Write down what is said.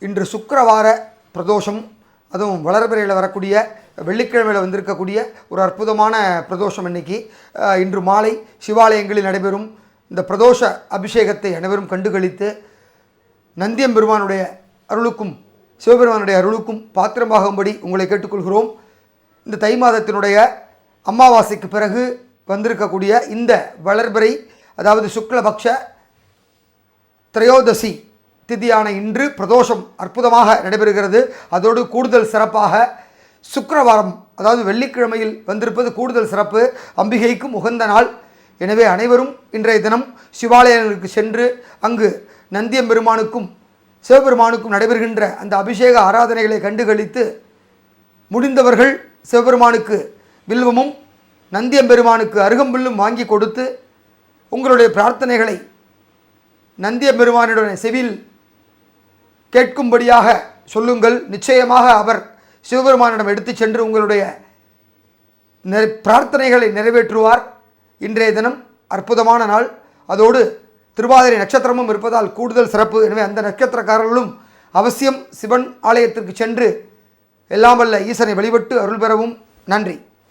இன்று சுக்கிரவார பிரதோஷம், அதுவும் வளர்பிறையில் வரக்கூடிய வெள்ளிக்கிழமையில் வந்திருக்கக்கூடிய ஒரு அற்புதமான பிரதோஷம். இன்னைக்கு இன்று மாலை சிவாலயங்களில் நடைபெறும் இந்த பிரதோஷ அபிஷேகத்தை அனைவரும் கண்டுகளித்து நந்தியம்பெருமானுடைய அருளுக்கும் சிவபெருமானுடைய அருளுக்கும் பாத்திரமாகும்படி உங்களை கேட்டுக்கொள்கிறோம். இந்த தை மாதத்தினுடைய அமாவாசைக்கு பிறகு வந்திருக்கக்கூடிய இந்த வளர்பிறை, அதாவது சுக்லபக்ஷ திரையோதசி திதியான இன்று பிரதோஷம் அற்புதமாக நடைபெறுகிறது. அதோடு கூடுதல் சிறப்பாக சுக்கிரவாரம், அதாவது வெள்ளிக்கிழமையில் வந்திருப்பது கூடுதல் சிறப்பு. அம்பிகைக்கும் உகந்த நாள். எனவே அனைவரும் இன்றைய தினம் சிவாலயங்களுக்கு சென்று அங்கு நந்தியம்பெருமானுக்கும் சிவபெருமானுக்கும் நடைபெறுகின்ற அந்த அபிஷேக ஆராதனைகளை கண்டுகளித்து, முடிந்தவர்கள் சிவபெருமானுக்கு வில்வமும் நந்தியம்பெருமானுக்கு அருகம்புல்லும் வாங்கி கொடுத்து உங்களுடைய பிரார்த்தனைகளை நந்தியம்பெருமானுடைய செவியில் கேட்கும்படியாக சொல்லுங்கள். நிச்சயமாக அவர் சிவபெருமானிடம் எடுத்து சென்று உங்களுடைய பிரார்த்தனைகளை நிறைவேற்றுவார். இன்றைய தினம் அற்புதமான நாள். அதோடு திருவாதிரை நட்சத்திரமும் இருப்பதால் கூடுதல் சிறப்பு. எனவே அந்த நட்சத்திரக்காரர்களும் அவசியம் சிவன் ஆலயத்திற்கு சென்று எல்லாம் வல்ல ஈசனை வழிபட்டு அருள் பெறவும். நன்றி.